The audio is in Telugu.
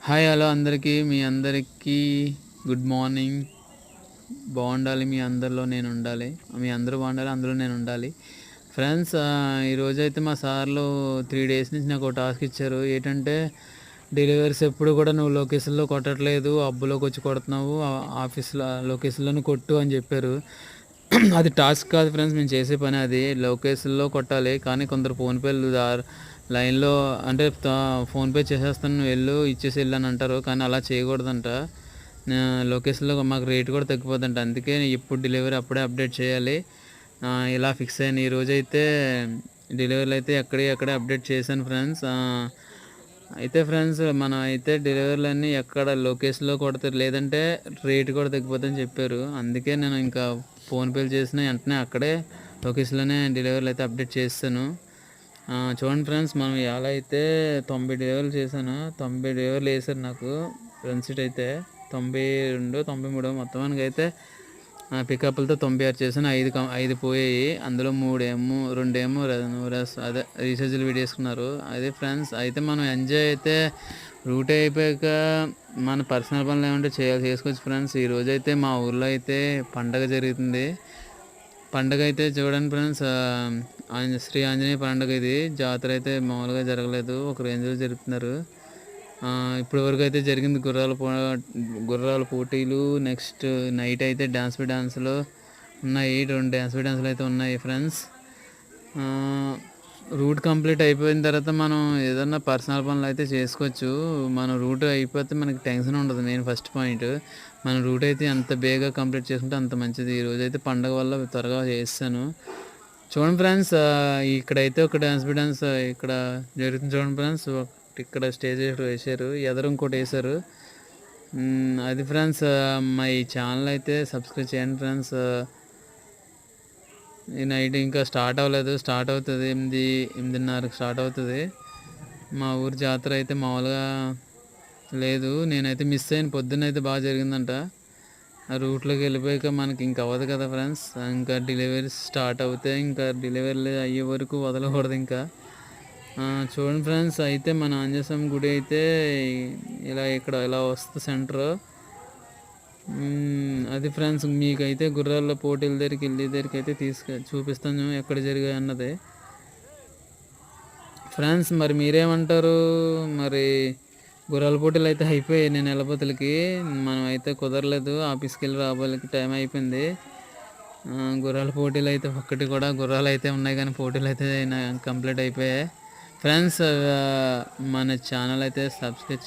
హాయ్ హలో అందరికీ మీ అందరికీ గుడ్ మార్నింగ్. బాగుండాలి, మీ అందరిలో నేను ఉండాలి, మీ అందరూ బాగుండాలి, అందులో నేను ఉండాలి. ఫ్రెండ్స్, ఈరోజైతే మా సార్లు 3 days నుంచి నాకు ఒక టాస్క్ ఇచ్చారు. ఏంటంటే డెలివరీస్ ఎప్పుడు కూడా నువ్వు లొకేషన్లో కొట్టట్లేదు, హబ్లోకి వచ్చి కొడుతున్నావు, ఆఫీస్లో లొకేషన్లోనే కొట్టు అని చెప్పారు. అది టాస్క్ కాదు ఫ్రెండ్స్, మేము చేసే పని అది. లొకేషన్లో కొట్టాలి, కానీ కొందరు ఫోన్పేలు లైన్లో అంటే ఫోన్పే చేసేస్తాను, నువ్వు వెళ్ళు ఇచ్చేసి వెళ్ళు అని అంటారు. కానీ అలా చేయకూడదంట. లొకేషన్లో మాకు రేట్ కూడా తగ్గిపోతుందంట. అందుకే ఇప్పుడు డెలివరీ అప్పుడే అప్డేట్ చేయాలి, ఇలా ఫిక్స్ అయ్యాను. ఈరోజైతే డెలివరీలు అయితే అక్కడే అప్డేట్ చేశాను ఫ్రెండ్స్. అయితే ఫ్రెండ్స్, మనం అయితే డెలివరీలు అన్నీ ఎక్కడ లొకేషన్లో కొడతారు, లేదంటే రేట్ కూడా తగ్గిపోతుందని చెప్పారు. అందుకే నేను ఇంకా ఫోన్పేలు చేసిన వెంటనే అక్కడే లొకేషన్లోనే డెలివరీలు అయితే అప్డేట్ చేస్తాను. చూడండి ఫ్రెండ్స్, మనం ఎలా అయితే 90 డెలివరీలు చేశాను, 90 డెలివరీలు వేసారు నాకు. ఫ్రెండ్ సీట్ అయితే 92, 93 మొత్తానికి అయితే పికప్లతో 96 చేశాను. 5 పోయాయి, అందులో 2 అదే రీఛార్జ్లు వీడేసుకున్నారు. అదే ఫ్రెండ్స్, అయితే మనం ఎంజాయ్ అయితే రూట్ అయిపోయాక మన పర్సనల్ పనులు ఏమంటే చేసుకోవచ్చు ఫ్రెండ్స్. ఈరోజు అయితే మా ఊర్లో అయితే పండగ జరుగుతుంది. పండగ అయితే చూడండి ఫ్రెండ్స్, శ్రీ ఆంజనేయ పండుగ. ఇది జాతర అయితే మామూలుగా జరగలేదు, ఒక రేంజ్లో జరుపుతున్నారు. ఇప్పటి వరకు అయితే జరిగింది గుర్రాల పోటీలు. నెక్స్ట్ నైట్ అయితే డ్యాన్స్లు ఉన్నాయి, 2 డ్యాన్స్లు అయితే ఉన్నాయి ఫ్రెండ్స్. రూట్ కంప్లీట్ అయిపోయిన తర్వాత మనం ఏదన్నా పర్సనల్ పనులు అయితే చేసుకోవచ్చు. మన రూట్ అయిపోతే మనకి టెన్షన్ ఉండదు. మెయిన్ ఫస్ట్ పాయింట్, మన రూట్ అయితే ఎంత బేగా కంప్లీట్ చేసుకుంటే అంత మంచిది. ఈరోజు అయితే పండగ వల్ల త్వరగా చేస్తాను. చూడండి ఫ్రెండ్స్, ఇక్కడైతే ఒక డ్యాన్స్ ఇక్కడ జరుగుతుంది. చూడండి ఫ్రెండ్స్, ఇక్కడ స్టేజ్ వేసారు, ఎదరు ఇంకోటి వేసారు. అది ఫ్రెండ్స్, మా ఈ ఛానల్ అయితే సబ్స్క్రైబ్ చేయండి ఫ్రెండ్స్. ఈ నైట్ ఇంకా స్టార్ట్ అవ్వలేదు, స్టార్ట్ అవుతుంది 8:30కి స్టార్ట్ అవుతుంది. మా ఊరి జాతర అయితే మామూలుగా లేదు, నేనైతే మిస్ అయిన. పొద్దున్న అయితే బాగా జరిగిందంట. ఆ రూట్లోకి వెళ్ళిపోయాక మనకి ఇంకా అవ్వదు కదా ఫ్రెండ్స్. ఇంకా డెలివరీస్ స్టార్ట్ అవుతాయి, ఇంకా డెలివరీ అయ్యే వరకు వదలకూడదు ఇంకా. చూడండి ఫ్రెండ్స్, అయితే మన ఆంజనేయస్వామి గుడి అయితే ఇలా వస్తుంది సెంటర్. అది ఫ్రెండ్స్, మీకైతే గుర్రాల పోటీల దగ్గరికి అయితే చూపిస్తాను ఎక్కడ జరిగాయి అన్నది. ఫ్రెండ్స్, మరి మీరేమంటారు? మరి గుర్రాల పోటీలు అయితే అయిపోయాయి, నేను వెళ్ళబోతులకి మనం అయితే కుదరలేదు, ఆఫీస్కి వెళ్ళి రాబోలకి టైం అయిపోయింది. గుర్రాల పోటీలు అయితే గుర్రాలు అయితే ఉన్నాయి, కానీ పోటీలు అయితే కంప్లీట్ అయిపోయాయి ఫ్రెండ్స్. మన ఛానల్ అయితే సబ్స్క్రైబ్